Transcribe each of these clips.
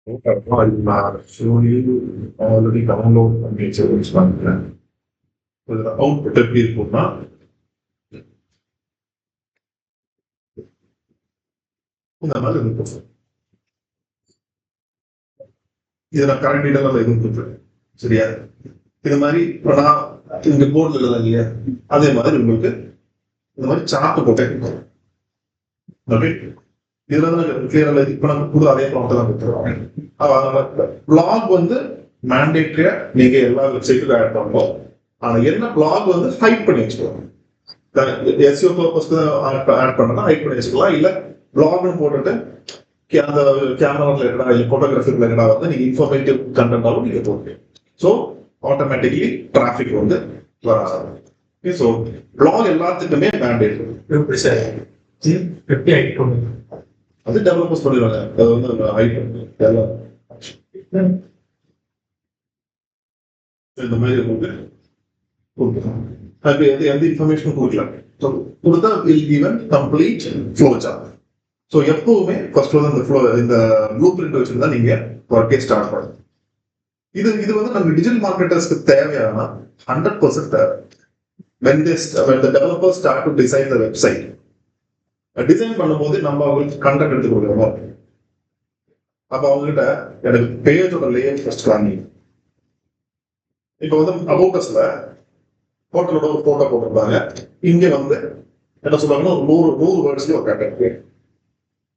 I'll show you already download பண்ணி வச்சுருக்கேன். இதுல அவுட்புட் எப்படி இருக்கும்னா இந்த மாதிரி இருக்கும். இதை நான் கரண்ட் டீட்டெயில் எதுவும் கொடுத்துருக்கேன். சரியா? இது மாதிரி இப்போ நான் இங்க போர்டில் எழுதலாம் இல்லையா, அதே மாதிரி உங்களுக்கு இந்த மாதிரி சார்ட் போட்டே இருக்கும். ஓகே, இதுல தான் கிளியரா இப்ப நம்ம கூட அதே ப்ராப்ளம் தான் கொடுத்துருவாங்க. பிளாக் வந்து மேண்டேட்டரியா நீங்க எல்லா வெப்சைட்டுக்கும் ஆட் பண்ணணும். ஆனா என்ன பிளாக் வந்து ஹைட் பண்ணி வச்சுக்கலாம். எஸ்இஓ பர்பஸ்க்கு ஆட் பண்ணா ஹைட் பண்ணி வச்சுக்கலாம். இல்ல பிளாக்னு போட்டுட்டு அந்த கேமரா ரிலேட்டடா இல்ல போட்டோகிராஃபி ரிலேட்டடா வந்து நீங்க இன்ஃபர்மேட்டிவ் கண்டென்ட்டாலும் நீங்க போடுங்க. ஸோ ஆட்டோமேட்டிக்லி டிராஃபிக் வந்து வராது. ஸோ பிளாக் எல்லாத்துக்குமே மேண்டேட். எப்படி சார் எப்படி ஹைட் பண்ணுங்க? அது டெவலப்பர்ஸ் பண்ணிடுவாங்க. அது வந்து ஹைட் எல்லாம் இந்த மாதிரி வந்து கொடுக்கலாம். அது எந்த இன்ஃபர்மேஷன் கொடுக்கலாம். கொடுத்தா will given complete flow chart. So எப்பவுமே ஃபர்ஸ்ட் வந்து இந்த ஃப்ளோ இந்த ப்ளூ பிரிண்ட் வச்சுருந்தா நீங்க ஒர்க்கே ஸ்டார்ட் பண்ணும். இது வந்து நம்ம டிஜிட்டல் மார்க்கெட்டர்ஸ்க்கு தேவையான 100% தேவை. when the developers start to design the website, design பண்ணும்போது நம்ம அவங்களுக்கு கண்டென்ட் எடுத்து கொடுக்கணும். அப்ப அவங்ககிட்ட எனக்கு பேஜோட லேயர் ஃபர்ஸ்ட் காமி. இப்போ வந்து அபவுட்டஸ்ல ஹோட்டலோட ஒரு போட்டோ போட்டிருப்பாங்க. இங்க வந்து என்ன சொல்றாங்கன்னா 100 வேர்ட்ஸ்ல ஒரு கண்டென்ட்.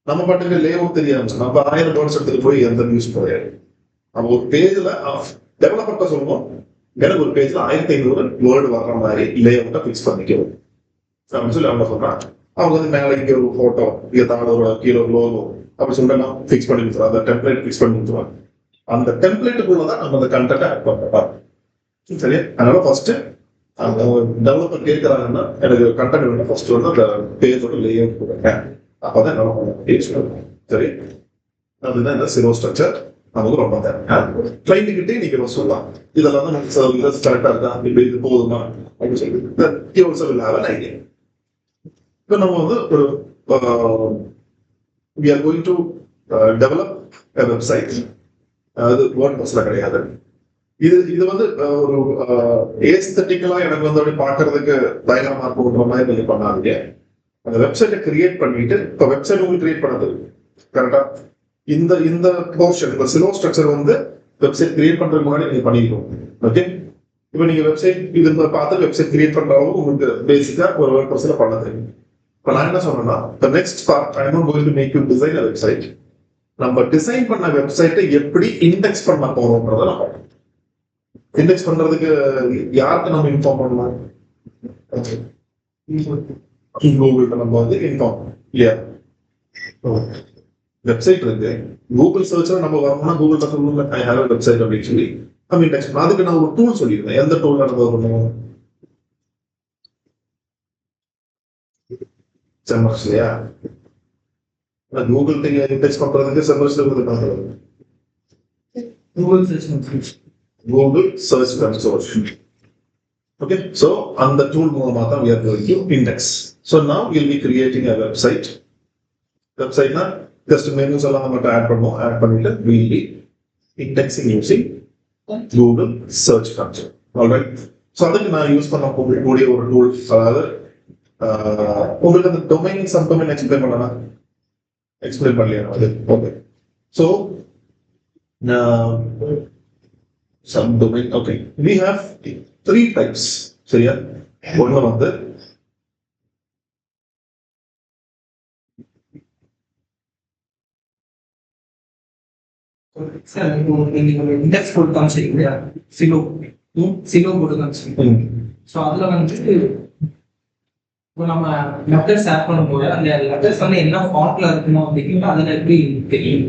நம்ம பாட்டுக்கு லேஅவுட் தெரிய ஆரம்பிச்சோம். நம்ம 1000 வேர்ட்ஸ் எடுத்துட்டு போய் எந்த நியூஸ் போயாது. நம்ம ஒரு பேஜ்ல டெவலப்பர்ட்ட சொல்லணும், எனக்கு ஒரு பேஜ்ல 1500 வேர்டு வர்ற மாதிரி லேஅவுட்டை ஃபிக்ஸ் பண்ணிக்கணும் அப்படின்னு சொல்லி அவங்க சொல்றாங்க. அவங்க வந்து மேலே இங்கே ஒரு போட்டோ, இங்கே தாழோட கீழே லோகோ அப்படி சொல்லிட்டு ஃபிக்ஸ் பண்ணி கொடுத்துருவாங்க. அந்த டெம்ப்ளேட் ஃபிக்ஸ் பண்ணி கொடுத்துருவாங்க. அந்த டெம்ப்ளேட்டுக்குள்ளதான் நம்ம அந்த கண்டென்ட்டை ஆட் பண்றோம். சரியா? அதனால ஃபர்ஸ்ட் அந்த டெவலப்பர் கேட்கறாங்கன்னா எனக்கு கண்டென்ட் வேணும், ஃபர்ஸ்ட் வந்து அந்த பேஜோட லேஅவுட் கொடுங்க. அப்பதான் என்ன பண்ண பேஜ் வரும். சரி, அதுதான் இந்த சிரோ ஸ்ட்ரக்சர் நமக்கு ரொம்ப தேவை. கிளைண்ட் கிட்டே நீங்க சொல்லலாம், இதெல்லாம் தான் நமக்கு கரெக்டா இருக்கா, இப்படி இது போதுமா அப்படின்னு சொல்லி இப்போ நம்ம வந்து ஒரு we are going to develop a website. அது வேர்ட்பிரஸ்ல கிடையாது. இது வந்து ஒரு ஏஸ்தட்டிக்கலா எனக்கு வந்து அப்படி பாக்குறதுக்கு பயங்கரமா இருக்குன்ற மாதிரி நீங்க பண்ணாதீங்க. அந்த வெப்சைட்டை கிரியேட் பண்ணிட்டு இப்போ வெப்சைட் உங்களுக்கு கிரியேட் பண்ணது கரெக்டா இந்த போர்ஷன் இந்த சிலோ ஸ்ட்ரக்சர் வந்து வெப்சைட் கிரியேட் பண்றதுக்கு முன்னாடி நீங்க பண்ணிருக்கோம். ஓகே, இப்போ நீங்க வெப்சைட் இது பார்த்து வெப்சைட் கிரியேட் பண்ற அளவுக்கு உங்களுக்கு பேசிக்கா ஒரு வேர்ட்பிரஸ்ல பண்ண தெரியும். இப்போ நான் என்ன சொன்னேன்னா, the next part I am going to make you design a website. நம்ம டிசைன் பண்ண வெப்சைட்டை எப்படி இண்டெக்ஸ் பண்ண போறோம்ன்றத நம்ம இண்டெக்ஸ் பண்றதுக்கு யாருக்கு நம்ம இன்ஃபார்ம் பண்ணலாம்? கூகுள்கிட்ட நம்ம வந்து இன்ஃபார்ம் இல்லையா? வெப்சைட் இருக்கு, கூகுள் சர்ச்ல நம்ம வரணும்னா கூகுள் சொல்லணும்ல ஐ ஹேவ் a வெப்சைட் அப்படின்னு சொல்லி நம்ம இண்டெக்ஸ் பண்ணலாம். அதுக்கு நான் ஒரு டூல் சொல்லியிருந்தேன். எந்த டூல் நம்ம வரணும்? செம்மர்ஸ் இல்லையா? கூகுள் இண்டெக்ஸ் பண்றதுக்கு Semrush Google search console. Okay, so on the tool மூலமாக we are going to index. So now we'll be creating a website. Website na just menus எல்லாம் நம்ம ஆட் பண்ணுவோம். ஆட் பண்ணிட்டு we'll be indexing using Google Search Console. Alright. So அதுக்கு நான் use பண்ண கூடிய ஒரு டூல், அதாவது உங்களுக்கு அந்த டொமைன் சப் டொமைன் எக்ஸ்பிளைன் பண்ணலாம். எக்ஸ்பிளைன் பண்ணலையா? அது okay. So sub domain okay, we have 3 types. சரியா? ஒண்ணு வந்து இண்டெக்ஸ் போட்டு காமிச்சிருக்கீங்க, சிலோ போட்டு காமிச்சிருக்கீங்க. ஸோ அதுல வந்து இப்போ நம்ம லெட்டர்ஸ் ஆட் பண்ணும்போது அந்த லெட்டர்ஸ் வந்து என்ன ஃபாண்ட்ல இருக்கணும் அப்படின்னா அதுல எப்படி தெரியும்?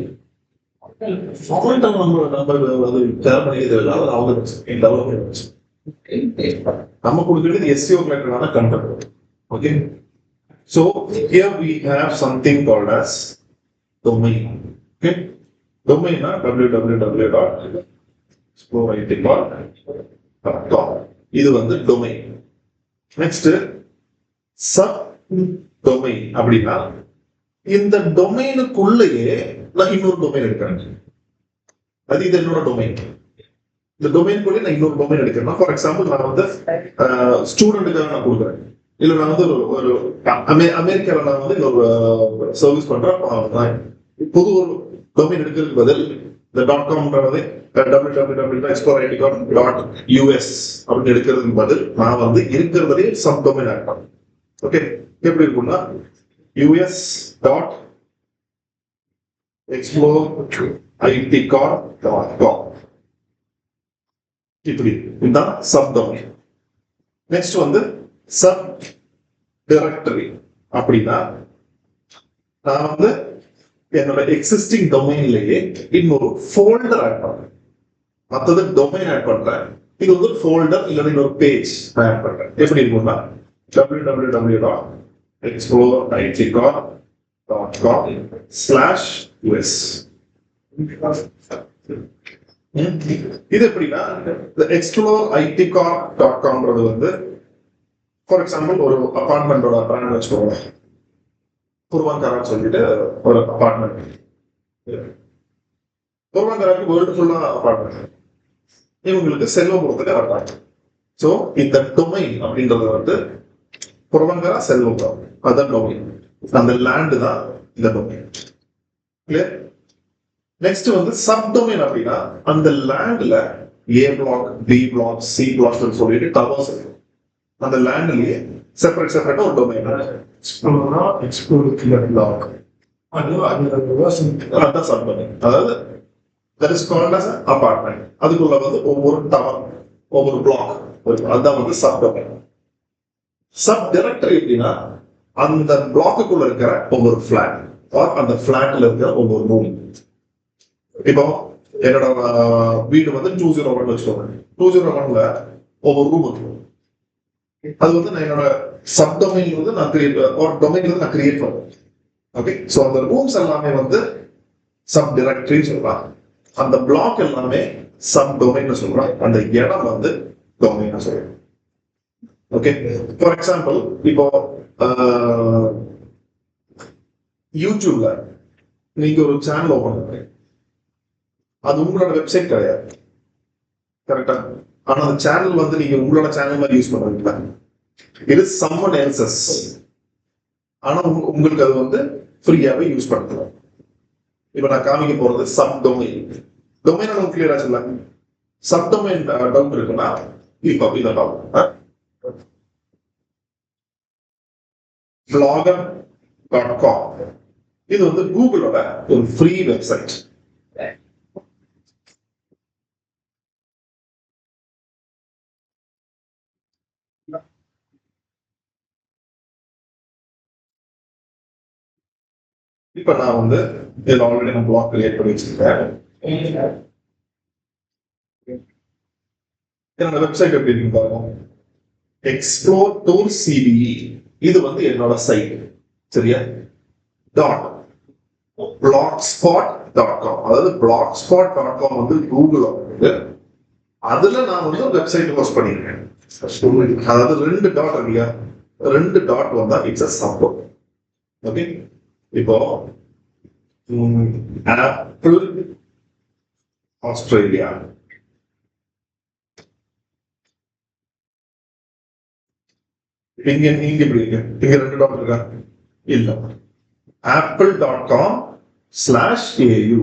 நம்ம கொடுக்கிறது SEO related content. Okay, so here we have something called as domain. Okay, domain na www.exploreit.com. இது வந்து domain. Next sub domain அப்படின்னா இந்த டொமைனுக்குள்ளேயே நான் இன்னொரு டொமைன் எடுக்கிறேன். அது இது என்னோட டொமைன். இந்த டொமைன் கூட நான் இன்னொரு டொமைன் எடுக்கிறேன். ஃபார் எக்ஸாம்பிள் நான் வந்து ஸ்டூடெண்ட்டுக்காக நான் கொடுக்குறேன், இல்ல நான் வந்து ஒரு அமெரிக்காவில் நான் வந்து ஒரு சர்வீஸ் பண்றேன். புது ஒரு டொமைன் எடுக்கிறதுக்கு பதில் இந்த .com www.exploreITCon.us அப்படின்னு எடுக்கிறதுக்கு பதில் நான் வந்து இருக்கிறதுலே சப் டொமைன் ஆட் பண்ணேன். ஓகே, எப்படி இருக்கும்னா us.exploreITCon.com இப்படி இதுதான் சப் டொமைன். நெக்ஸ்ட் வந்து சப் டைரக்டரி. அப்படின்னா நான் வந்து என்னோட எக்ஸிஸ்டிங் டொமைன்லயே இன்னொரு ஃபோல்டர் ஆட் பண்றேன். மற்றது டொமைன் ஆட் பண்றேன், இது வந்து ஃபோல்டர் இல்ல இன்னொரு பேஜ் ஆட் பண்றேன். எப்படி இருக்கும்னா www.exploreITCon.com/us. இது எப்படின்னா exploreITCon.com வந்து ஃபார் எக்ஸாம்பிள் ஒரு அபார்ட்மெண்டோட பிராண்ட் வச்சுக்கோங்க. புருவாங்கரான்னு சொல்லிட்டு ஒரு அபார்ட்மெண்ட். புருவாங்கராக்கு வேர்ல்டு ஃபுல்லா அபார்ட்மெண்ட், இவங்களுக்கு செல்வபுரத்துக்கு அபார்ட்மெண்ட். ஸோ இந்த டொமைன் அப்படின்றது வந்து புருவாங்கரா செல்வபுரம், அதான் டொமைன். அந்த லேண்டு தான் இந்த டொமைன். கிளியர்? நெக்ஸ்ட் வந்து சப் டொமைன் அப்படின்னா அந்த லேண்ட்ல A block, B block, C block சொல்லிட்டு டவர்ஸ் இருக்கு. அந்த லேண்ட்லயே செப்பரேட்டா ஒரு டொமைன் பிளாக், அதான் சப் டொமைன். அதாவது that is called as apartment. அதுக்குள்ள வந்து ஒவ்வொரு டவர், ஒவ்வொரு பிளாக், அதுதான் வந்து சப் டொமைன். சப் டைரக்டரி அப்படின்னா அந்த பிளாக்குள்ள இருக்கிற ஒவ்வொரு பிளாட் ஆர் அந்த பிளாட்ல இருக்கிற ஒவ்வொரு ரூம். இப்போ என்னோட வீடு வந்து 201 வச்சுக்கோங்க. 201ல ஒவ்வொரு ரூம் இருக்கு. அது வந்து நான் என்னோட சப் டொமைன் வந்து நான் கிரியேட் ஒரு டொமைன் வந்து நான் கிரியேட் பண்ணுவேன். ஓகே, சோ அந்த ரூம்ஸ் எல்லாமே வந்து சப் டைரக்டரி சொல்லலாம். அந்த பிளாக் எல்லாமே சப் டொமைன் சொல்லலாம். அந்த இடம் வந்து டொமைன் சொல்லலாம். ஓகே, ஃபார் எக்ஸாம்பிள் இப்போ யூடியூப்ல நீங்க ஒரு சேனல் ஓபன் பண்றீங்க, அது உங்களோட வெப்சைட் கிடையாது, கரெக்டா? ஆனா அந்த சேனல் வந்து நீங்க உங்களோட சேனல் மாதிரி யூஸ் பண்றீங்களா? It is someone else's. ஆனா உங்களுக்கு அது வந்து ஃப்ரீயாவே யூஸ் பண்ணலாம். இப்ப நான் காமிக்க போறது சப் டொமைன். டொமைன் உங்களுக்கு கிளியரா சொல்லலாம். சப் டொமைன் டவுட் இருக்குன்னா இப்போ இதை பார்ப்போம். blogger.com இது வந்து கூகுளோட ஒரு ஃப்ரீ வெப்சைட். இப்ப நான் வந்து இதுல ஆல்ரெடி நான் பிளாக் கிரியேட் பண்ணி வச்சிருக்கேன். என்னோட வெப்சைட் எப்படி இருக்கு பாருங்க. எக்ஸ்ப்ளோர் டூர் சிபிஇ இது வந்து என்னோட சைட், சரியா? .blogspot.com அதாவது blogspot.com வந்து கூகுள் வந்து அதுல நான் வந்து வெப்சைட் ஹோஸ்ட் பண்ணிருக்கேன். அதாவது 2 டாட் இல்லையா, 2 டாட் வந்தா இட்ஸ் அ சப்போர்ட். ஓகே, இப்போ ஆப்பிள் ஆஸ்திரேலியா, இங்க இப்படி இருக்கு, இங்க 2 டாட் இருக்கா? இல்ல. apple.com/au.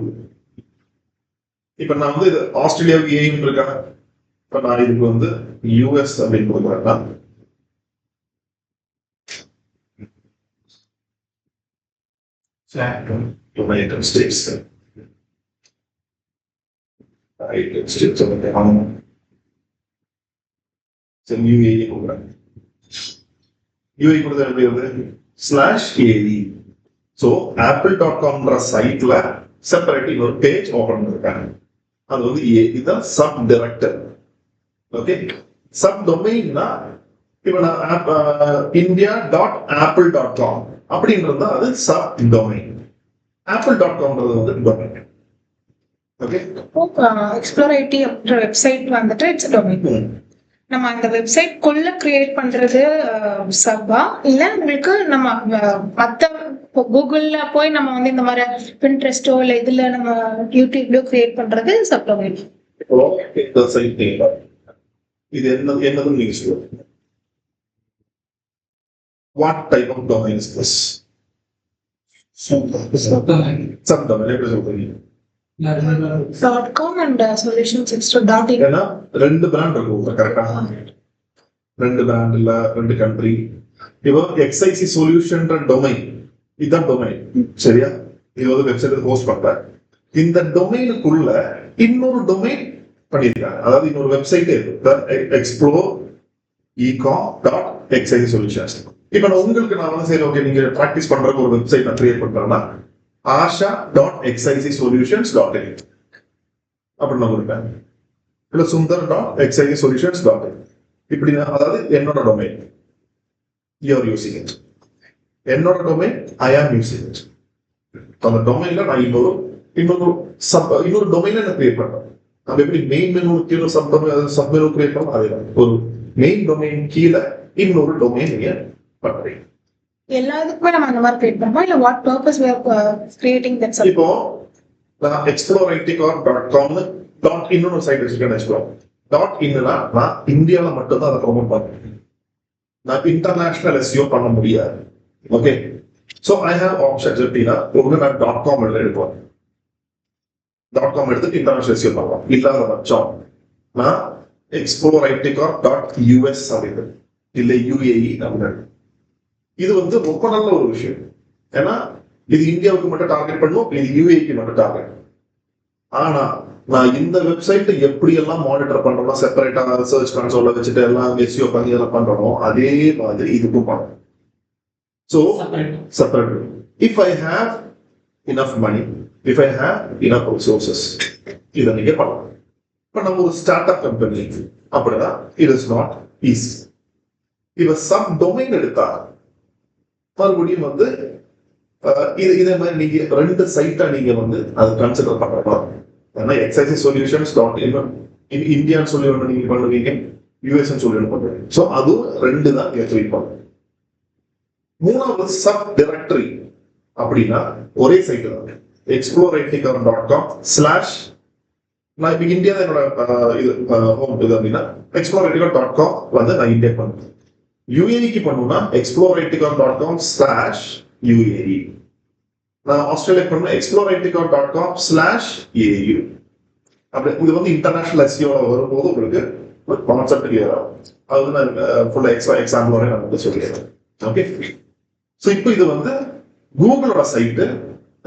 இப்ப நான் வந்து இது ஆஸ்திரேலியாவுக்கு ஏன்னு இருக்கா, இப்ப நான் இதுக்கு வந்து யூஎஸ் அப்படின்னு கொடுக்குறேன்னா United States. United States UAE கொடுக்குறேன். UAE கொடுத்தா எப்படி வருது? /AE. ஸோ apple.com சைட்ல செப்பரேட் ஒரு பேஜ் ஓபன் பண்ணிருக்காங்க. அது வந்து இதுதான் சப் டைரக்டர். ஓகே, சப் டொமைன்னா இப்போ நான் india.apple.com அப்படின்றது அது சப் டொமைன். apple.comன்றது வந்து டொமைன். ஓகே, எக்ஸ்ப்ளோர் ஐடி அப்படின்ற வெப்சைட் வந்துட்டு இட்ஸ் டொமைன். நம்ம அந்த வெப்சைட் குள்ள கிரியேட் பண்றது சப்பா இல்ல உங்களுக்கு நம்ம மத்த இப்போ கூகுள்ல போய் நம்ம வந்து இந்த மாதிரி பின்ட்ரெஸ்டோ இல்ல இதுல நம்ம யூடியூப்லயோ கிரியேட் பண்றது சப்டொமைன். இப்போ இந்த சைட் இது என்னதுன்னு நீங்க சொல்லுங்க. What type of domain is this? Subdomain subdomain எப்படி சொல்றீங்க? .com and solutions.in. ஏன்னா ரெண்டு பிராண்ட் இருக்கும் கரெக்டா, ரெண்டு பிராண்ட் இல்ல ரெண்டு கண்ட்ரி. இப்போ எக்ஸ்ஐசி சொல்யூஷன் டொமைன் இதுதான் டொமைன், சரியா? இது வந்து வெப்சைட் ஹோஸ்ட் பண்ற இந்த டொமைனுக்குள்ள இன்னொரு டொமைன் பண்ணிருக்காங்க. அதாவது இன்னொரு வெப்சைட் எக்ஸ்ப்ளோர் ecom.xyz solutions. இப்ப நான் உங்களுக்கு நான் வந்து சரி ஓகே நீங்க பிராக்டிஸ் பண்றதுக்கு ஒரு வெப்சைட் நான் கிரியேட் பண்றேன்னா asha.xyzsolutions.in அப்படின்னு நான் கொடுப்பேன். இல்ல sundar.xyzsolutions.in இப்படி அதாவது என்னோட domain you are using it, என்னோட domain I am using it. அந்த டொமைன்ல நான் இன்னொரு டொமைன்ல நான் கிரியேட் பண்றேன். நம்ம எப்படி மெயின் மெனு கீழே சப் மெனு கிரியேட் பண்ணோம் அதே தான் ஒரு மெயின் டொமைன் கீழே இன்னொரு டொமைன் நீங்க பண்றீங்க. எல்லாத்துக்குமே நம்ம அந்த மாதிரி கிரியேட் பண்ணுவோம் இல்ல what purpose we are creating that sub. இப்போ நான் exploreitcom.com டாட் இன்னொரு சைட் வச்சிருக்கேன்னு வச்சுக்கோம். டாட் இன்னுனா நான் இந்தியால மட்டும் தான் அதை ப்ரொமோட் பண்ணுவேன், நான் இன்டர்நேஷனல் எஸ்இஓ பண்ண முடியாது. Okay, so I have options. எப்படின்னா ஒன்று நான் .com எடுப்பேன், .com எடுத்துட்டு இன்டர்நேஷனல் எஸ்இஓ பண்ணலாம். இல்லாத பட்சம் நான் exploreitcom.us அப்படின்னு இல்லை UAE அப்படின்னு. இது வந்து ரொம்ப நல்ல ஒரு விஷயம். ஏன்னா இது இந்தியாவுக்கு மட்டும் டார்கெட் பண்ணும், இது UAEக்கு மட்டும் டார்கெட். ஆனா நான் இந்த வெப்சைட் எப்படி எல்லாம் மானிட்டர் பண்றோம்னா செப்பரேட்டா சர்ச் கன்சோல்ல வச்சுட்டு எல்லாம் எஸ்இஓ பண்ணி எல்லாம் பண்றோம் அதே மாதிரி இதுக்கும் பண்ணணும். So separate. If I have enough money, if I have enough resources, இதை நீங்க பண்ணலாம். இப்ப நம்ம ஒரு ஸ்டார்ட் அப் கம்பெனி அப்படின்னா it is not easy. இப்ப சப் டொமைன் எடுத்தா மறுபடியும் வந்து இதே மாதிரி நீங்க ரெண்டு சைட்டா நீங்க வந்து அதை கன்சிடர் பண்ணலாம். ஏன்னா எக்ஸ்ஐசி சொல்யூஷன்ஸ் டாட் இந்தியான்னு சொல்லி ஒன்று நீங்க பண்ணுவீங்க, யூஎஸ் சொல்லி ஒன்று பண்ணுவீங்க. ஸோ அதுவும் ரெண்டு தான் நீங்க ட்ரீட் பண்ணுங்க. மூணாவது சப் டைரக்டரி அப்படின்னா ஒரே சைட் தான் exploreitcom.com/ நான் இப்போ இந்தியா என்னோட இது ஹோம் இது அப்படின்னா exploreitcom.com வந்து நான் இந்தியா பண்ணுவேன். யூஏஇக்கு பண்ணணும்னா exploreitcom.com/UAE. நான் ஆஸ்திரேலியா பண்ண exploreitcom.com/AU. அப்படி இது வந்து இன்டர்நேஷனல் எஸ்இஓ வரும்போது உங்களுக்கு ஒரு கான்செப்ட் கிளியர் ஆகும். அது வந்து நான் ஃபுல்லா எக்ஸாம்பிளோட நான் வந்து சொல்லிடுறேன். ஓகே, ஸோ இப்போ இது வந்து கூகுளோட site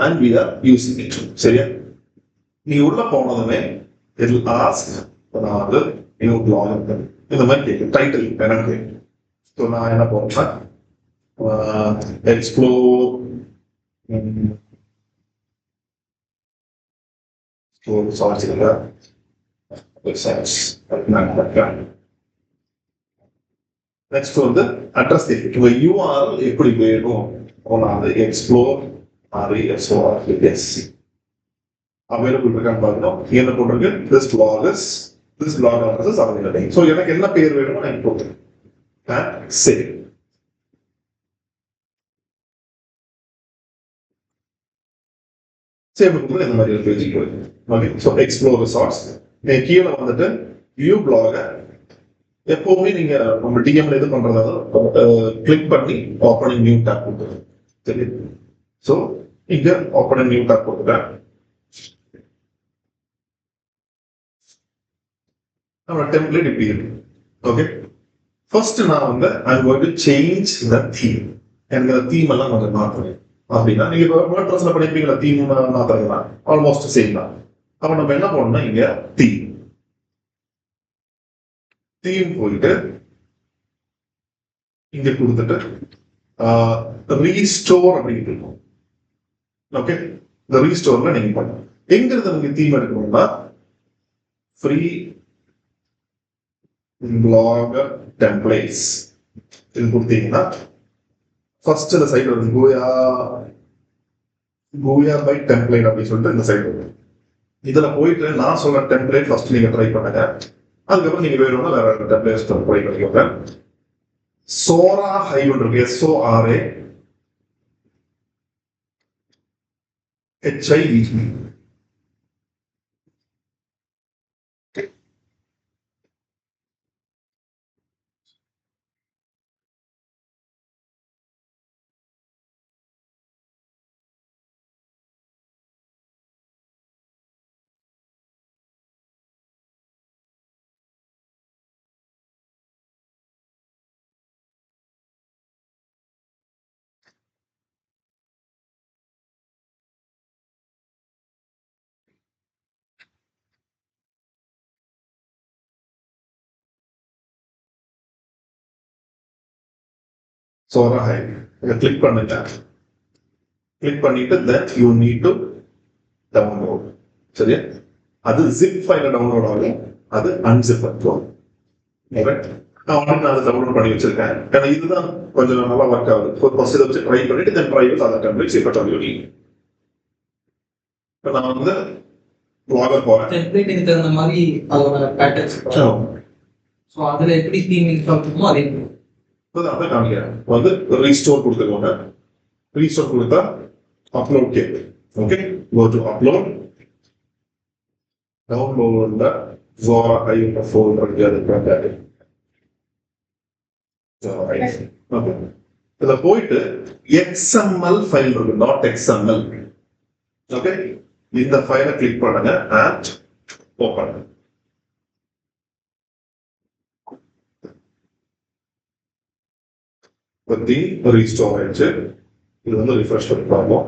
and we are using it. சரியா? நீ உள்ள போனதுமே இட் வில் ஆஸ்க் அதாவது இன்னும் பிளாக் இந்த மாதிரி கேட்கும் டைட்டில் என்னன்னு கேட்கும். ஸோ நான் என்ன போறேன்னா எக்ஸ்ப்ளோர் நெக்ஸ்ட் வந்து அட்ரஸ் தேவை யூஆர்எல் எப்படி வேணும் அது எக்ஸ்ப்ளோர் RESORLESC அவைலபிள் இருக்கான்னு பார்க்கணும். என்ன போட்டிருக்கு this blog address is available. So எனக்கு என்ன பேர் வேணுமோ நான் போட்டுருக்கேன் சரி. சேவ் இந்த மாதிரி ஒரு பேஜ் போயிருக்கு. ஓகே, ஸோ எக்ஸ்ப்ளோர் ரிசார்ட்ஸ் கீழே வந்துட்டு வியூ பிளாக எப்பவுமே நீங்க நம்ம டிஎம்ல இது பண்றதால கிளிக் பண்ணி ஓப்பனிங் நியூ டேப் கொடுத்துருங்க. சரி, ஸோ இங்க ஓப்பனிங் நியூ டேப் கொடுத்துட்டேன். நம்மளோட டெம்ப்ளேட் இப்படி இருக்கு. ஓகே, ஃபர்ஸ்ட் நான் வந்து I am going to change the theme. எனக்கு அந்த தீம் எல்லாம் கொஞ்சம் மாற்றணும் அப்படின்னா நீங்க இப்போ வேர்ட்ப்ரெஸ்ல பண்ணிருப்பீங்களா தீம் மாத்துறதுனா ஆல்மோஸ்ட் சேம் தான். அப்ப நம்ம என்ன பண்ணணும்னா இங்க தீம் போயிட்டு இங்க கொடுத்துட்டு ரீஸ்டோர் அப்படின்னு இருக்கும். ஓகே, இந்த ரீஸ்டோர்ல நீங்க பண்ணணும். எங்க இருந்து நீங்க தீம் எடுக்கணும்னா ஃப்ரீ பிளாகர் டெம்ப்ளேட்ஸ் இது கொடுத்தீங்கன்னா ஃபர்ஸ்ட் இந்த சைட் வருது கோயா பை டெம்ப்ளேட் அப்படின்னு சொல்லிட்டு இந்த சைட் வருது. இதுல போயிட்டு நான் சொல்ற டெம்ப்ளேட் ஃபர்ஸ்ட் நீங்க ட்ரை பண்ணுங்க. அதுக்கப்புறம் நீங்க வேணும்னா வேற டெம்ப்ளேட்ஸ் ட்ரை பண்ணிக்கோங்க. சோரா ஹைவன் இருக்கு SORA HIVG. Zora Hive. இதை click பண்ணுங்க. Click பண்ணிட்டு then you need to download. சரியா? அது zip file டவுன்லோட் ஆகும். அது unzip ஆகும். நான் ஆல்ரெடி அதை டவுன்லோட் பண்ணி வச்சிருக்கேன். ஏன்னா இதுதான் கொஞ்சம் நல்லா ஒர்க் ஆகுது. ஃபர்ஸ்ட் இதை வச்சு ட்ரை பண்ணிட்டு தென் ட்ரை வித் அதர் டெம்ப்ளேட்ஸ் இப்போ டவுன்லோட். இப்போ நான் வந்து ப்ளாகர் போறேன். டெம்ப்ளேட் இதுக்கு தகுந்த மாதிரி அதோட பேட்டர்ன்ஸ். ஸோ அதில் எப்படி தீம் இன்ஸ்டால் பண்ணுமோ அதே அதை காமிக்கிறேன். வந்து ரீஸ்டோர் கொடுத்துக்கோங்க. ரீஸ்டோர் கொடுத்தா அப்லோட் கேட்கு. Okay, go to upload. டவுன்லோட்ல Zora Hive ஃபோல்டர் இருக்கு. ஓகே, இதுல போயிட்டு XML ஃபைல் இருக்கு, டாட் XML. ஓகே, இந்த ஃபைலை கிளிக் பண்ணுங்க அண்ட் ஓபன். பத்தி ரீஸ்டோர் ஆயிடுச்சு. இது வந்து ரிஃப்ரெஷ் பண்ணி பார்ப்போம்.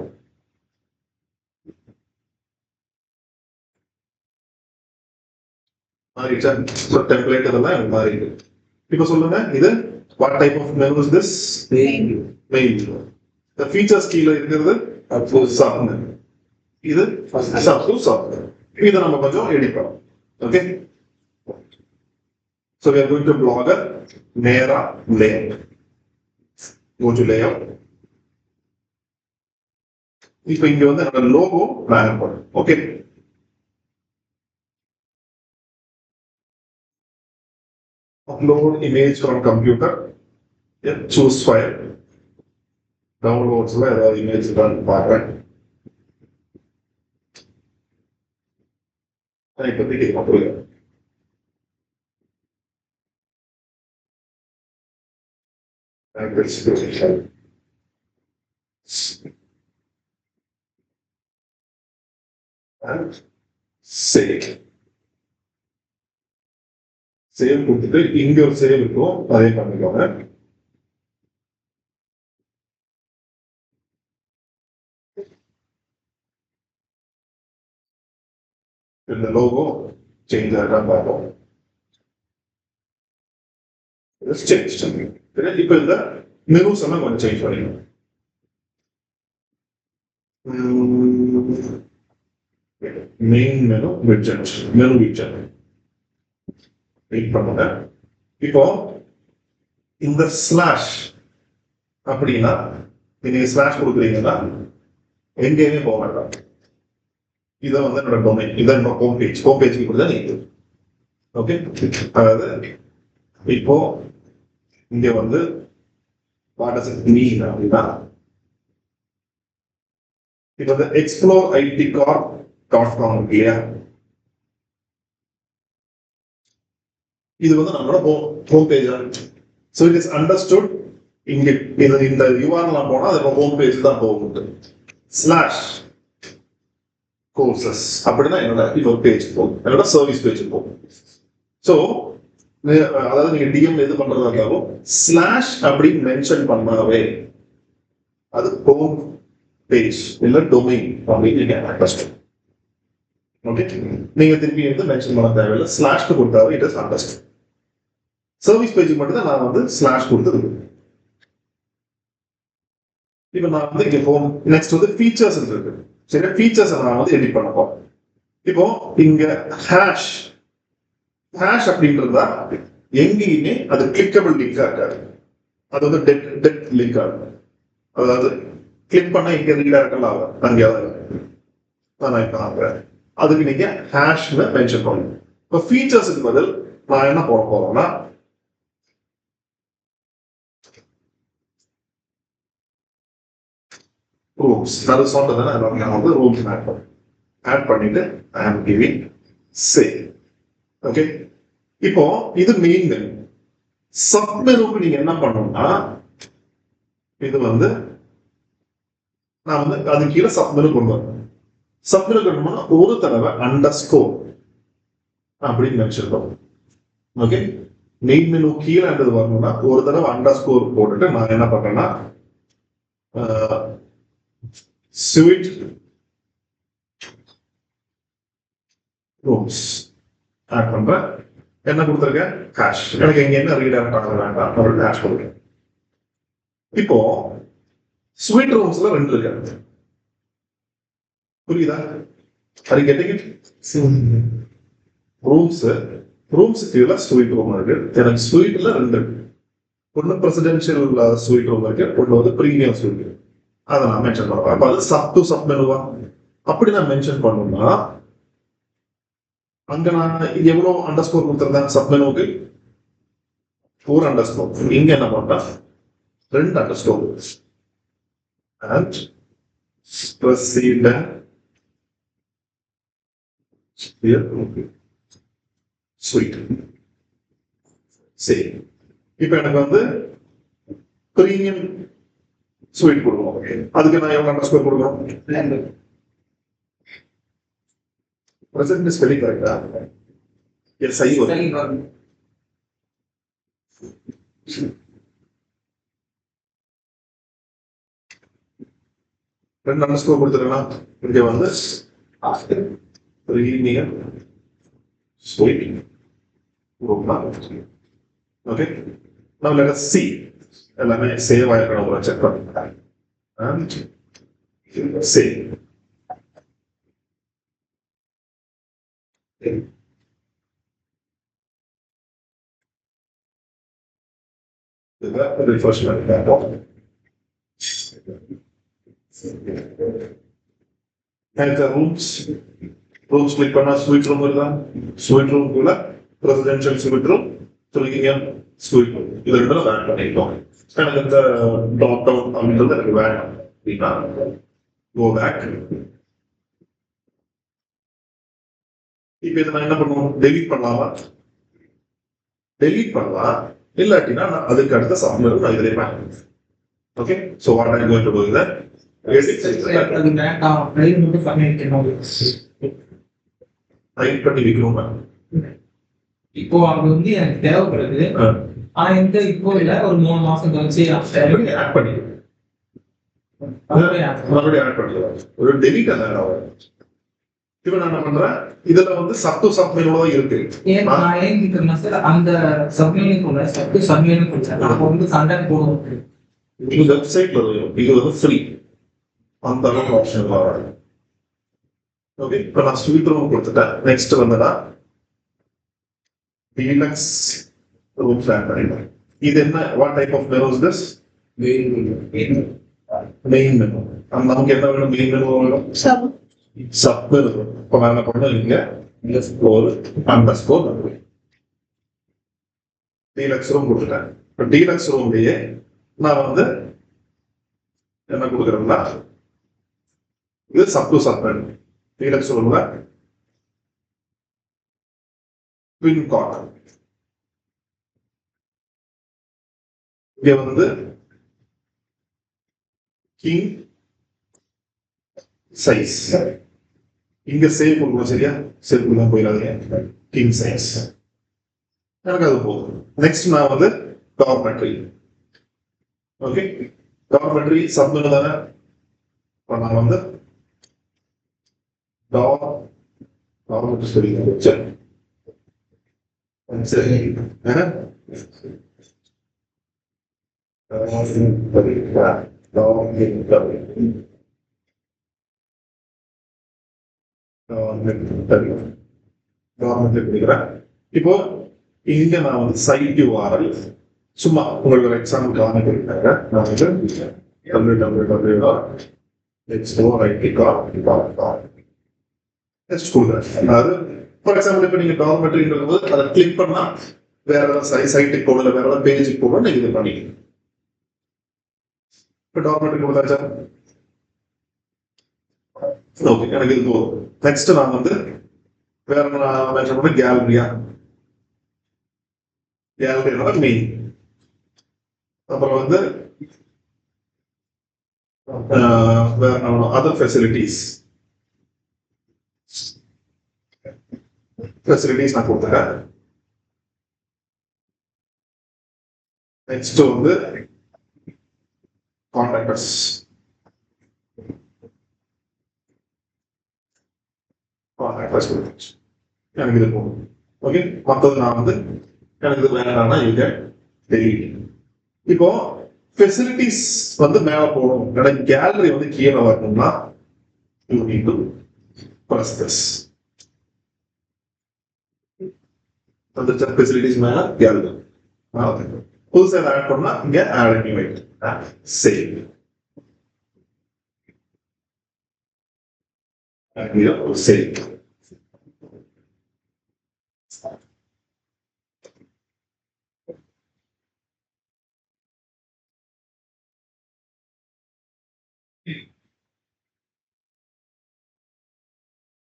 மாறிடுச்சா? டெம்ப்ளேட் இதெல்லாம் எனக்கு மாறி இருக்கு. இப்போ சொல்லுங்க, இது what type of menu is this? Main. இந்த ஃபீச்சர்ஸ் கீழ இருக்கிறது சப் மெனு. இது சப் டு சப். இதை நம்ம கொஞ்சம் எடிட் பண்ணலாம். Okay, so we are going to Blogger, நேரா layout. Go to layout. இப்போ இங்க வந்து நம்ம லோகோ நான் போடுறேன். Okay, upload image from computer. Yeah, choose file. Downloads la ஏதாவது இமேஜ் தான் பார்க்கிறேன். நான் இப்போதைக்கு அப்லோட் and save. சேவ் கொடுத்துட்டு இங்க ஒரு சேவ் இருக்கும், அதே பண்ணிக்கோங்க. இந்த லோகோ சேஞ்ச் ஆகிட்டான்னு பார்ப்போம். இப்ப இந்த மெனூஸ் எல்லாம் கொஞ்சம் சேஞ்ச் பண்ணிக்கணும். Main menu widget, menu widget wait பண்ணுங்க. இப்போ இந்த ஸ்லாஷ் அப்படின்னா நீங்க ஸ்லாஷ் கொடுக்குறீங்கன்னா எங்கேயுமே போக வேண்டாம். இதை வந்து என்னோட டொமைன், இதான் என்னோட ஹோம் பேஜ். ஹோம் பேஜுக்கு கூட தான் நீங்க. ஓகே, அதாவது இப்போ இங்க வந்து வாட் டஸ் இட் மீன் அப்படின்னா, இப்போ இந்த எக்ஸ்ப்ளோர் ஐடி கார்ப் .com இருக்கு இல்லையா, இது வந்து நம்மளோட home page. So it is understood. இங்க இந்த யூஆர்எல் போனா அது ஹோம் பேஜ் தான் போகும். ஸ்லாஷ் கோர்சஸ் அப்படின்னா என்னோட இன்னொரு பேஜ் போகும், என்னோட சர்வீஸ் பேஜ் போகும். ஸோ அதாவது நீங்க டிஎம் எது பண்றதா இருந்தாலும் ஸ்லாஷ் அப்படின்னு மென்ஷன் பண்ணாவே அது ஹோம் பேஜ் இல்ல டொமைன் அப்படின்னு நீங்க அண்டர்ஸ்டுட். ஓகே, நீங்க திருப்பி வந்து மென்ஷன் பண்ண தேவையில்லை. ஸ்லாஷ் கொடுத்தாவே இட் இஸ் அண்டர்ஸ்டுட். சர்வீஸ் பேஜுக்கு மட்டும் தான் நான் வந்து ஸ்லாஷ் கொடுத்துருக்கு. இப்போ நான் வந்து இங்க ஹோம், நெக்ஸ்ட் வந்து ஃபீச்சர்ஸ் இருக்கு. சரி, ஃபீச்சர்ஸ் நான் வந்து எடிட் பண்ண போறேன். இப்போ இங்க ஹேஷ் அப்படின்றதா எங்கேயுமே அது கிளிக்கபிள் லிங்கா இருக்காது. அது வந்து டெட் லிங்கா இருக்கும். அதாவது கிளிக் பண்ணா இங்க ரீடைரக்ட் ஆகும், அங்கேயாவது நான் இப்ப ஆகுறேன். அதுக்கு நீங்க ஹேஷ்னு மென்ஷன் பண்ணணும். இப்போ ஃபீச்சர்ஸுக்கு பதில் நான் என்ன போட போறேன்னா, ரூம்ஸ் நான் சொன்னதானே நான் வந்து ரூம்ஸ் ஆட் பண்ணிட்டு ஐ ஆம் கிவிங் சேவ். ஓகே, இப்போ இது மெயின் மெனு. சப் மெனுக்கு நீங்க என்ன பண்ணணும்னா இது வந்து நான் வந்து அது கீழே சப் மெனு கொண்டு வரேன். சப் மெனு கொண்டு வந்தா ஒரு தடவை அண்டர்ஸ்கோர் அப்படின்னு மென்ஷன். ஓகே, மெயின் மெனு கீழே வரணும்னா ஒரு தடவை அண்டர்ஸ்கோர் போட்டுட்டு நான் என்ன பண்றேன்னா ஸ்வீட் ரூம்ஸ் ஆட் பண்றேன். என்ன கொடுத்துருக்கேன்? ஹேஷ். எனக்கு இங்க என்ன ரீடைரக்ட் ஆக வேண்டாம், ஒரு ஹேஷ் கொடுக்குறேன். இப்போ ஸ்வீட் ரூம்ஸ்ல 2 இருக்கு, புரியுதா? அது கெட்டிங் ரூம்ஸ் கீழே ஸ்வீட் ரூம் இருக்கு. எனக்கு ஸ்வீட்ல 2 இருக்கு. ஒன்னு பிரசிடென்ஷியல் ஸ்வீட் ரூம் இருக்கு, ஒன்னு வந்து பிரீமியம் ஸ்வீட். அதை நான் மென்ஷன் பண்ணுவேன். அப்ப அது சப் டு சப் மெனுவா? அப்படி நான் மென்ஷன் பண்ணணும்னா அங்க நான் எவ்வளவு அண்டர்ஸ்கோர் கொடுத்திருந்தேன்? சப் மெனுவுக்கு 4 அண்டர்ஸ்கோர். இங்க என்ன பண்றேன்? 2 underscore and proceed here. Okay, sweet. சரி, இப்போ எனக்கு வந்து பிரீமியம் ஸ்வீட் கொடுக்கணும். அதுக்கு நான் எவ்வளவு அண்டர்ஸ்கோர் கொடுக்கணும்? பிரசன்ட் ஸ்பெல்லிங் கரெக்டா? எஸ் ஐ வரும். 2 அண்டர்ஸ்கோர் கொடுத்துருக்கேன். இங்க வந்து premium sweet. Okay, now let us see எல்லாமே சேவ் ஆயிருக்கணும். செக் பண்ணுங்க and save. இதுதான் ரிஃப்ரெஷ்மென்ட். எனக்கு ரூம்ஸ் கிளிக் பண்ணா ஸ்வீட் ரூம் வருதா? ஸ்வீட் ரூம்குள்ள presidential sweet room, premium sweet room, இது ரெண்டும் ஆட் பண்ணிட்டோம். எனக்கு இந்த டாப் டவுன் அப்படின்றது எனக்கு வேண்டாம் அப்படின்னா கோ பேக். இப்போ இதை நான் என்ன பண்ணுவோம்? டெலீட் பண்ணலாமா? டெலீட் பண்ணலாம். இல்லாட்டினா நான் அதுக்கு அடுத்த சப்மெனு நான் இதிலே பண்ணேன். Okay, so what I going to to is that type பண்ணி வைக்கணும். இப்போ அங்க வந்து எனக்கு தேவைப்படுது. ஆனா இந்த இப்போ இல்ல, ஒரு 3 மாசம் கழிச்சு ஆட் பண்ணி மறுபடியும் ஆட் பண்ணிடுவேன். ஒரு டெலீட் ஆகும். இப்போ நான் என்ன பண்றேன்? இதுல வந்து சப் டு சப் மெனுல தான் இருக்கு. நான் ஏன் கேக்குறேன்னா சார், அந்த சப்மெனுக்குள்ள சப் டு சப்மெனுக்குள்ள நம்ம வந்து கண்டென்ட் போடுவோம். இது வெப்சைட்ல வரும், இது வந்து ஃப்ரீ. அந்த அளவுக்கு ஆப்ஷன் வரும். ஓகே, இப்போ நான் ஸ்வீட் ரூம் கொடுத்துட்டேன். நெக்ஸ்ட் வந்ததா டீலக்ஸ் ரூம் பிளான் பண்ணிட்டேன். இது என்ன? What type of menu is this? Main menu. நமக்கு என்ன வேணும்? மெயின் மெனு வேணும், சப் மெனு. இப்போ நான் என்ன பண்ணேன்? இங்க ஒரு அண்டர்ஸ்கோர் டீலக்ஸ் ரூம் கொடுத்துட்டேன். இப்போ டீலக்ஸ் ரூம்லயே நான் வந்து என்ன கொடுக்குறேன்னா இது sub to sub menu. Deluxe ரூம்ல பின்காட் இங்க வந்து கிங் சைஸ். இங்க சேவ் கொடுக்கணும். சரியா? சேவ் கொடுக்க போயிடாதீங்க. கிங் சைஸ் எனக்கு அது போதும். நெக்ஸ்ட் நான் வந்து டார்மெட்ரி. ஓகே, டார்மெட்ரி சப்மெனு தானே. நான் வந்து டார்மெட்ரி சொல்லிக்கிறேன். சரி, இப்போ இங்க நான் வந்து சைட் URL சும்மா உங்களுக்கு ஒரு எக்ஸாம்பிள் காமிக்கிறாங்க. நான் வந்து www.explore.it.com அதாவது ஃபார் எக்ஸாம்பிள் இப்போ நீங்க டார்மெட்ரின்றது போது அதை கிளிக் பண்ணா வேற ஏதாவது சைட்டுக்கு போகல, வேற ஏதாவது பேஜுக்கு போகணும், நீங்க இது பண்ணிக்கலாம். இப்போ டார்மெட்ரி கொடுத்தாச்சா? ஓகே, எனக்கு இது போதும். நெக்ஸ்ட் நான் வந்து வேற நான் மென்ஷன் பண்ண கேலரியா, கேலரியோட மெயின். அப்புறம் வந்து வேற அதர் ஃபெசிலிட்டிஸ் நான் கொடுத்துட்டேன். நெக்ஸ்ட் வந்து கான்டாக்டர்ஸ், கான்டாக்டர்ஸ் கொடுத்துச்சு. எனக்கு இது போகும். ஓகே, மற்றது நான் வந்து எனக்கு இது வேணாம்னா இங்க டெலிட். இப்போ ஃபெசிலிட்டிஸ் வந்து மேல போகணும், இல்லைன்னா கேலரி வந்து கீழே வரணும்னா you need to press this. அந்த ஃபெசிலிட்டிஸ் மேல கேலரி புதுசா ஆட் பண்ணா இங்க add new item, save. Save.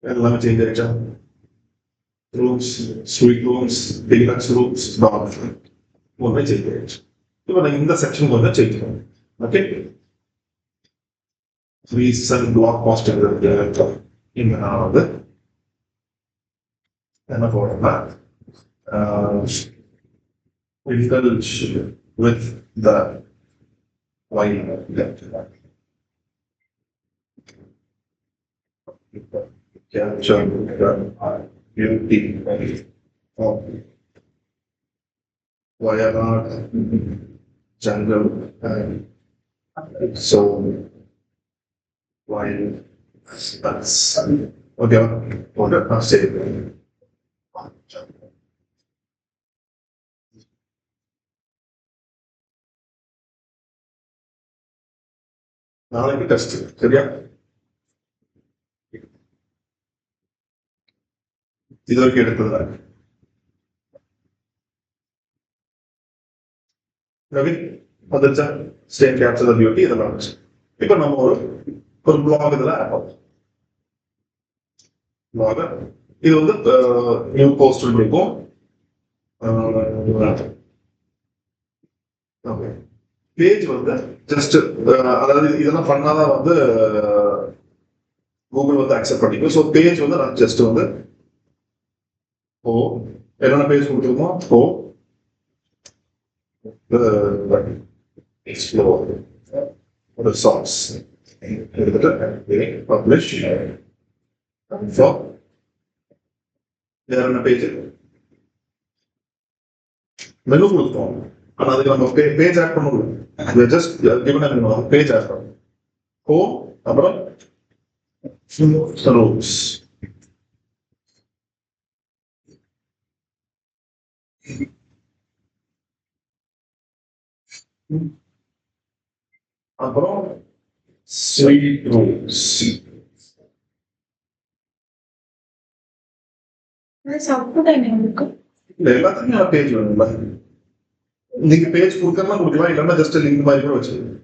எல்லாமே சேஞ்ச் ஆயிடுச்சா? Rooms, suite rooms, deluxe rooms, டாக் ஒன்றுமே சேஞ்ச் ஆயிடுச்சு. இப்போ நான் இந்த செக்ஷன் வந்து சேஞ்ச் பண்ணுவேன். ஓகே, ரீசன் பிளாக் காஸ்ட் இங்க நான் வந்து என்ன போடுறேன்னா indulge with the wine capture the beauty of Wayanad jungle and so wine. That's okay. Order say. நாளைக்கு டெஸ்ட், சரியா? இது வரைக்கும் எடுத்தது ரவி வந்துருச்சா? ஸ்டேட் கேப்சர் பியூட்டி இதெல்லாம் வந்துச்சு. இப்போ நம்ம ஒரு பிளாக் இதுல ஆட் பண்ணுவோம். பிளாக் இது வந்து நியூ போஸ்ட் இருக்கும். பேஜ் வந்து ஜஸ்ட் அதாவது இதெல்லாம் பண்ணாதான் வந்து கூகுள் வந்து அக்செப்ட் பண்ணிக்கும். ஸோ பேஜ் வந்து நான் ஜஸ்ட் வந்து ஓ என்னென்ன பேஜ் கொடுத்துருக்கோம், ஓ எக்ஸ்ப்ளோர் ஒரு சாங்ஸ் எடுத்துட்டு பப்ளிஷ் கன்ஃபார்ம். வேற என்ன பேஜ் மெனு கொடுத்தோம், ஆனா அதுக்கு நம்ம பேஜ் ஆட் பண்ணணும். ஜஸ்ட் கிவன் பேஜ் ஆட் பண்ணணும். ஹோம் அப்புறம் ரூல்ஸ். அப்புறம் ஸ்வீட் ரூல்ஸ். எல்லாத்துக்குமே பேஜ் வேணும்ல. நீங்க பேஜ் கொடுக்கலாம் கொடுக்கலாம், இல்லைன்னா ஜஸ்ட் லிங்க் மாதிரி கூட வச்சுக்கோங்க.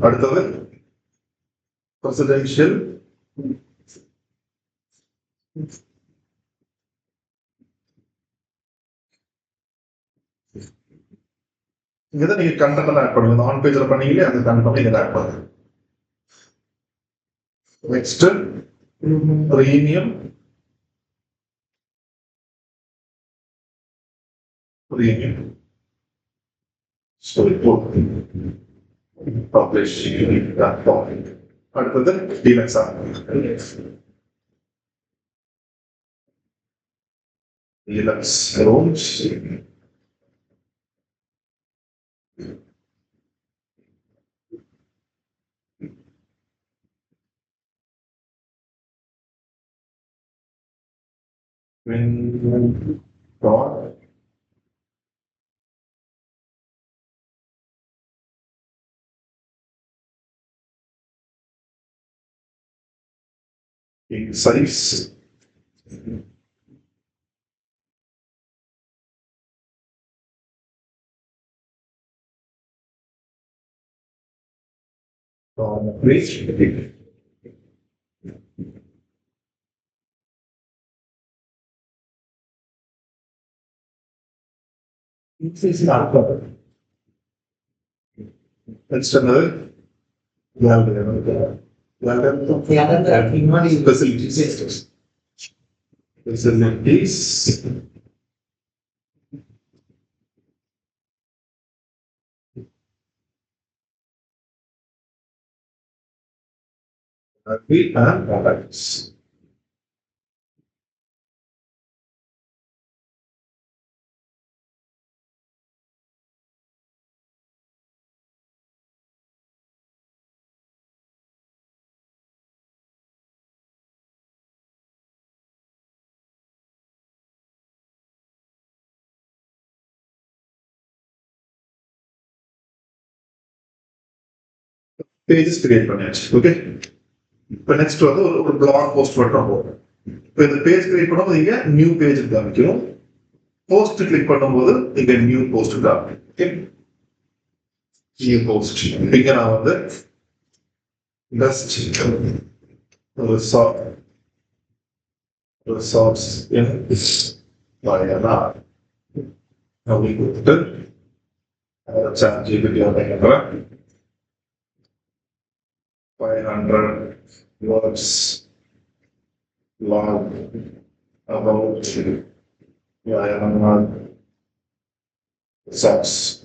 அடுத்தது பிரசிடென்ஷியல் இங்கதான் நீங்க கண்டென்ட் ஆட் பண்ணுங்க. ஆன் பேஜ்ல பண்ணீங்களே அந்த கண்டென்ட் இங்க ஆட் பண்ணுங்க. நெக்ஸ்ட் பிரீமியம், பிரீமியம் பப்ளிஷ் அடுத்தது டீலக்ஸா deluxe rooms. When God in size Please. This is not covered. Next another. Facilities. Facilities. We and products. Pages create பண்ணியாச்சு ஓகே இப்போ நெக்ஸ்ட் வந்து ஒரு பிளாக் போஸ்ட் மட்டும் போடுறோம் இப்போ இந்த பேஜ் கிரியேட் பண்ணும்போது இங்க நியூ பேஜ் காமிக்கும் போஸ்ட் கிளிக் பண்ணும்போது இங்க நியூ போஸ்ட் காமிக்கும் ஓகே நியூ போஸ்ட் இங்க நான் வந்து ஜஸ்ட் ரிசார்ட்ஸ் இன் வயநாடு அப்படி கொடுத்துட்டு chat GPT அப்படிங்கிறேன் 500 words long about Vayanath sucks.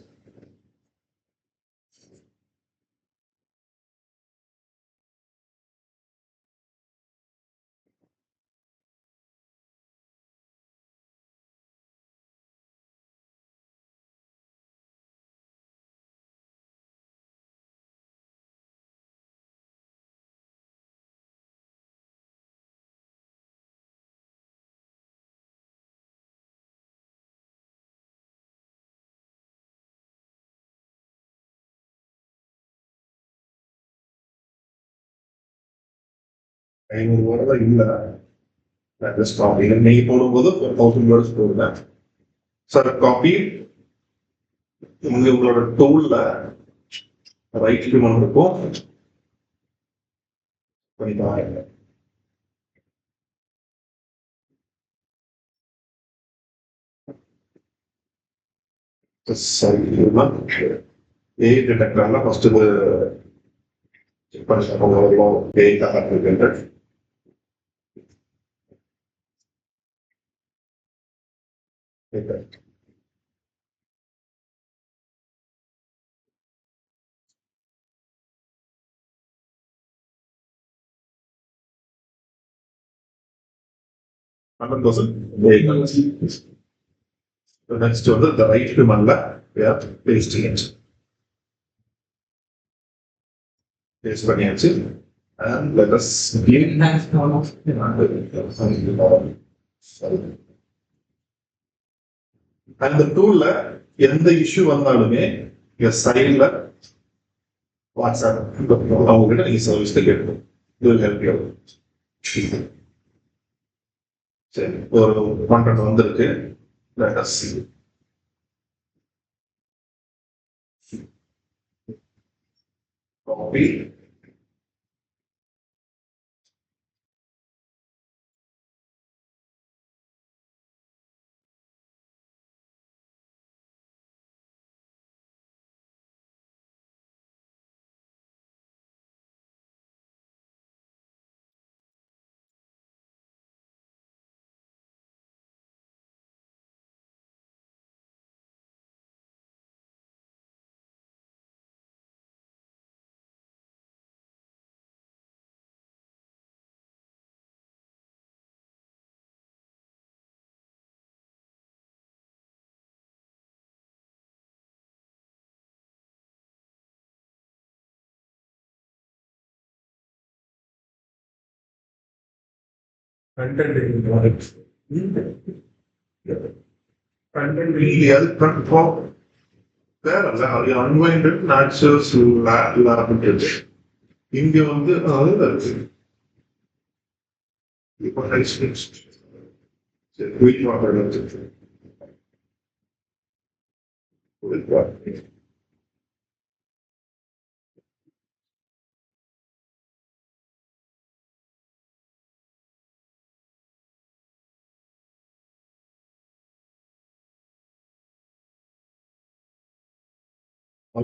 ஐநூறு வேர்டுல இல்லை ஜஸ்ட் காப்பி நீங்க போடும்போது 1000 வேர்ட்ஸ் போடுங்க சார் காப்பி உங்களோட டூல்ல ரைட் ஹியூமன் இருக்கும் பண்ணிப்பாங்க சரி ஹியூமன் ஏ டிடெக்டர்ல ஃபர்ஸ்ட் செக் பண்ணி ஏ கரெக்ட் Next வந்து the right humanல we are pasting it. Paste பண்ணியாச்சு and let us give and the toolல எந்த இஷ்யூ வந்தாலுமே சைட்ல வாட்ஸ்அப் அவங்க கிட்ட நீங்க சர்வீஸ் கேட்கணும் இது will help you. சரி ஒரு கான்டென்ட் வந்திருக்கு let us see. Copy. Content really help for வேற அன்வைண்டட் நேச்சுரல்ஸ் லேப் இங்க வந்து அதுதான் இருக்கு இப்போ குயிக் வாட்டர் 15%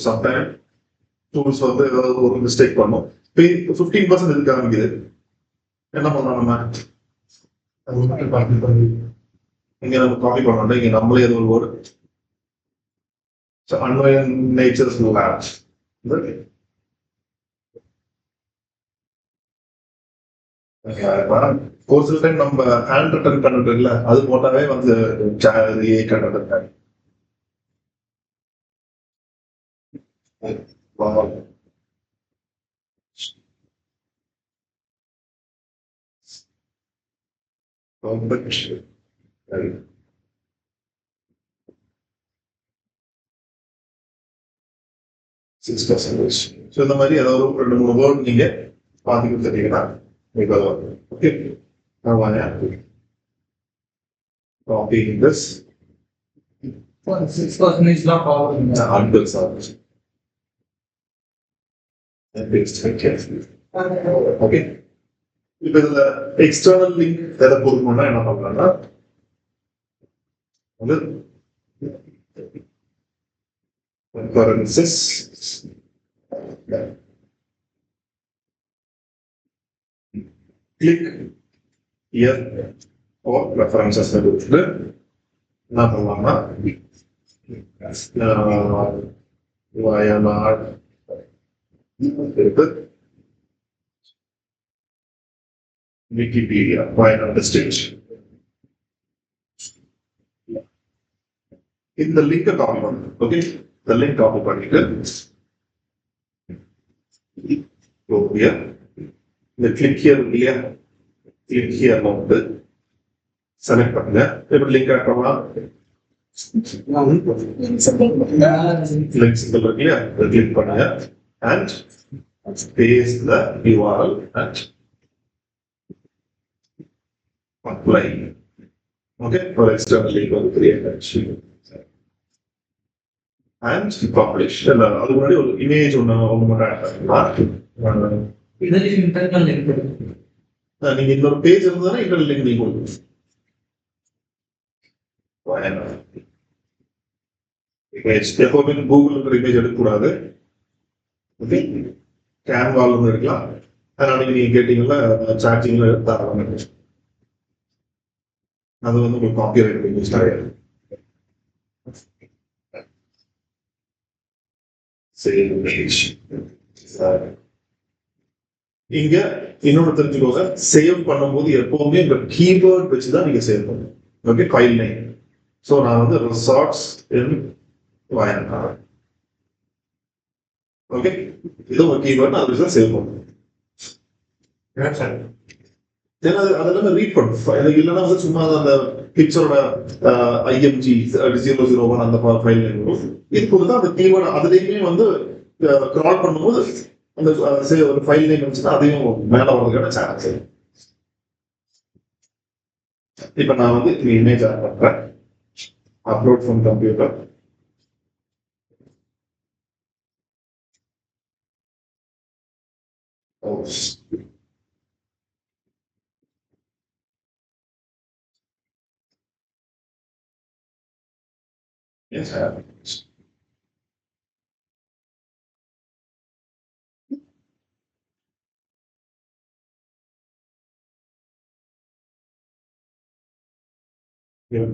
சம்டைம் டூல்ஸ் வந்து ஏதாவது ஒரு மிஸ்டேக் பண்ணும். 15% இருக்க ஆரம்பிக்குது. என்ன பண்ணலாம் நம்ம? இங்க நம்ம காப்பி பண்ணோம், இங்க நம்மளே ஏதோ ஒரு வேர்டு unknown natures labs. ஒரு சில டைம் நம்ம ஹேண்ட் ரிட்டன் கண்டென்ட் இல்ல, அது போட்டாவே வந்து கண்டென்ட். ஸோ இந்த மாதிரி ஏதாவது ஒரு 2-3 வேர்டு நீங்க பாதி கொடுத்துட்டீங்கன்னா okay. Copying this. 6% is not problem. Articles are. Okay. இப்போ இதுல எக்ஸ்டர்னல் லிங்க் எதை கொடுக்கணும்னா என்ன பண்ணலாம்னா வந்து references click here for references கொடுத்துட்டு என்ன பண்ணலாம்னா வயநாடு இருக்கு Wikipedia, Wayland District. In the link copy one, okay? The link copy particle. Go here. The click here, click here now. Select பண்ணுங்க. இப்போ link ஆக்கலாம். Link symbol இருக்கு இல்லையா? Click பண்ணுங்க and paste the URL and apply. Okay, for external link will create and publish. அது முன்னாடி ஒரு image ஒன்று மட்டும் ஆட் பண்ணலாம். இதுல இன்டர்னல் லிங்க் நீங்க இன்னொரு பேஜ் இருந்தா இன்டர்னல் லிங்க் நீங்க கொடுக்கணும். இமேஜ் எப்பவுமே கூகுள் இருக்கிற இமேஜ் எடுக்கக்கூடாது. ஓகே, கேன்வால இருந்து எடுக்கலாம். அதனால நீங்க கேட்டீங்கன்னா சார்ஜிங்ல எடுத்தாங்க, அது வந்து உங்களுக்கு காப்பிரைட் யூஸ் ஆகிடும். இங்க இன்னொன்னு தெரிஞ்சுக்கோங்க, சேவ் பண்ணும்போது எப்பவுமே இந்த கீவேர்ட் வச்சுதான் நீங்க சேவ் பண்ணணும். Okay, file name. ஸோ நான் வந்து ரிசார்ட்ஸ் இன் வயநாடு. ஓகே, இது ஒரு கீவேர்ட், அது வச்சு சேவ் பண்ணணும். அதெல்லாம் ரீட் பண்ணும். இல்லைன்னா வந்து சும்மா அந்த பிக்சரோட IMG 001 அந்த ஃபைல் நேம் இது கொடுத்தா அந்த கீவேர்டு அதுலேயுமே வந்து கிரால் பண்ணும்போது அந்த ஒரு ஃபைல் நேம் இருந்துச்சுன்னா அதையும் மேல வரதுக்கான சான்ஸ். இப்ப நான் வந்து இமேஜ் ஆட் பண்றேன். Upload from computer. Yes, happens. Yeah.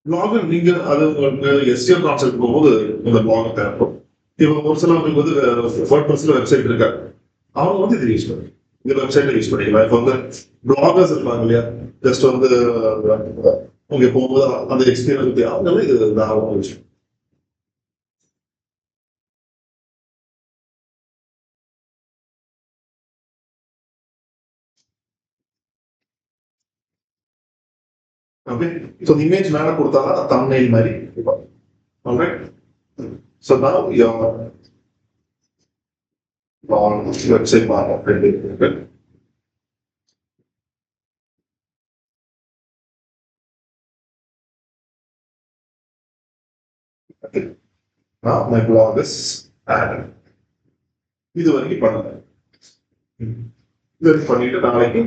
Blogger நீங்க அது SEO கான்செப்ட் போகும்போது இந்த பிளாகர் தேவைப்படும். இப்போ ஒரு சிலவங்களுக்கு வந்து வேர்ட்பிரஸ்ல வெப்சைட் இருக்காது. அவங்க வந்து இது யூஸ் பண்ணி இந்த வெப்சைட்ல யூஸ் பண்ணிக்கலாம். இப்போ வந்து பிளாகர்ஸ் இருப்பாங்க இல்லையா, ஜஸ்ட் வந்து உங்க போகும்போது அந்த எக்ஸ்பீரியன்ஸ் அவங்களும் இது தாராளமாக யூஸ் பண்ணி. ஓகே, ஸோ இமேஜ் மேலே கொடுத்தாதான் தம்ப்நெயில் மாதிரி இருக்கும். Alright, so now your website bar operating. Okay, now my blog is added. இது வரைக்கும் பண்ணல. இது வரைக்கும் பண்ணிட்டு நாளைக்கு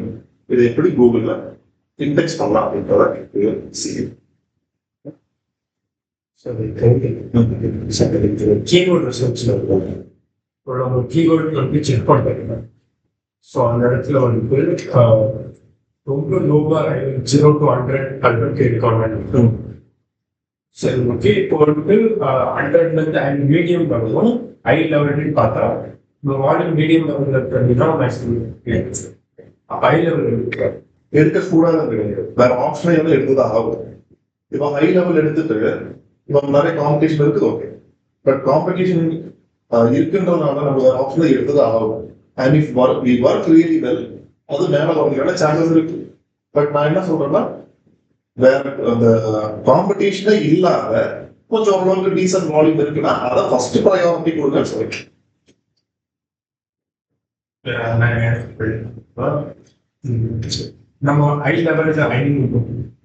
இதை எப்படி கூகுள்ல இண்டெக்ஸ் பண்ணலாம் அப்படின்றத see. கீபோர்ட் ரிசர்ச்ல இருக்கும் நம்ம கீபோர்ட் வந்து செக் பண்ணுறோம். ஸோ அந்த இடத்துல வந்து ரொம்ப லோவாக 0 to 100 கேட்கணும். சரி, ஓகே. இப்போ வந்து 100 மீடியம் வரணும். ஹை லெவல்னு பார்த்தா இந்த வால்யூம் மீடியம் லெவலில் இருக்கிறதுனா மேக்ஸிமம் அப்போ ஹை லெவல் இருக்கு எடுக்கக்கூடாது கிடையாது, வேற ஆப்ஷனே வந்து எடுத்துதான் ஆகும். இப்போ ஹை லெவல் எடுத்துட்டு இப்போ நிறைய காம்படிஷன் இருக்குது, ஓகே. பட் காம்படிஷன் இருக்குன்றதுனால நம்ம வேற ஆப்ஷனை எடுத்துதான் ஆகும். And if we work really well, அது மேல வரதுக்கான சான்சஸ் இருக்கு. பட் நான் என்ன சொல்றேன்னா, வேற அந்த காம்படிஷனே இல்லாத கொஞ்சம் ஓரளவுக்கு டீசன்ட் வால்யூம் இருக்குன்னா அதை ஃபர்ஸ்ட் ப்ரையாரிட்டி கொடுங்கன்னு சொல்லிட்டு நம்ம ஹை லெவலில்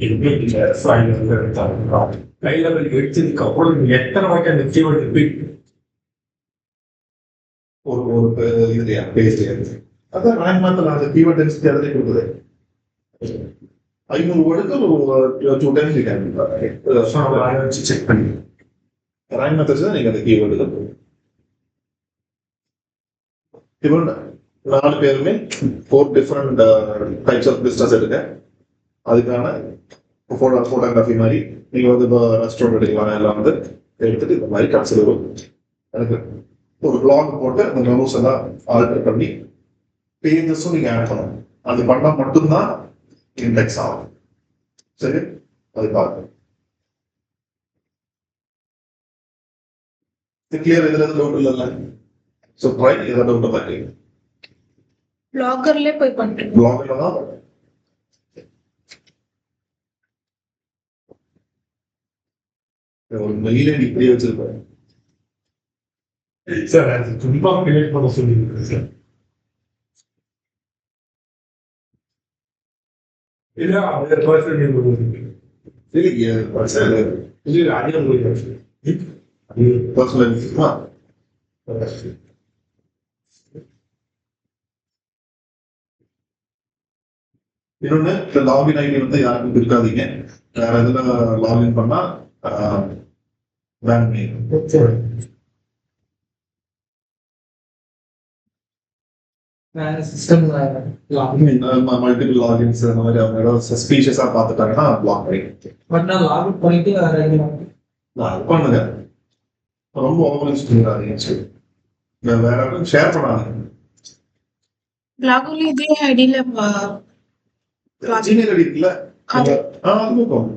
எதுவுமே இல்லை. ஸோ ஹை லெவலில் எடுத்தாங்க. ஹை லெவல் எடுத்ததுக்கு அப்புறம் எத்தனை வாட்டி அந்த கீவேர்டு ரிப்பீட் ஒரு இதுலையா பேஜ்லையா அதான் ரேங்க் மாத்திரம் அந்த கீவேர்ட் டென்சிட்டி அதிலே கொடுக்குது. 500 வேர்டுக்கு 2 டைம்ஸ் அதை வச்சு செக் பண்ணி ரேங்க் மெத்தட்ஸ் தான் நீங்க அந்த கீவேர்டு இப்போ 4 பேருமே 4 டிஃப்ரெண்ட் டைப்ஸ் ஆஃப் பிஸ்னஸ் எடுங்க. அதுக்கான ஃபோட்டோகிராஃபி மாதிரி நீங்க வந்து இப்போ ரெஸ்டாரண்ட் எடுக்கலாம், எல்லாம் வந்து எடுத்துட்டு இந்த மாதிரி கன்சிடர் எனக்கு ஒரு பிளாக் போட்டு அந்த மெமோஸ் எல்லாம் ஆல்டர் பண்ணி பேஜஸும் நீங்க ஆட் பண்ணணும். அது பண்ணா மட்டும்தான் இண்டெக்ஸ் ஆகும். சரி, அது பார்க்க கிளியர். இதுல எதுவும் டவுட் இல்லைல்ல? ஸோ ட்ரை எதாவது டவுட் பார்க்க பிளாகர்ல போய் பண்றேன். பிளாக்ல தான் ஒரு மெயிலே இப்படியே வச்சிருப்பேன் சார். அது துன்பா கிரியேட் பண்ண சொல்லியிருக்கேன் சார். இல்லை அது பர்சனல் இல்லை அதே பர்சனல் இன்னொன்னு, இந்த லாகின் ஐடி வந்து யாருக்கும் இருக்காதீங்க. வேற எதுல லாகின் பண்ணா பேன் பண்ணிடும். வேற சிஸ்டம் மல்டிபிள் லாகின்ஸ் அந்த மாதிரி அவங்க ஏதாவது சஸ்பீஷியஸா பார்த்துட்டாங்கன்னா பிளாக் பண்ணிடும். பட் நான் லாக் அவுட் பண்ணிட்டு வேற நான் பண்ணுங்க, ரொம்ப ஓவர்ஸ் பண்ணிடாதீங்க. வேற யாருக்கும் ஷேர் பண்ணாதீங்க. பிளாகர்ல இதே ஐடியில ஜிமெயில் ஐடி இருக்குல்ல, அதுவும்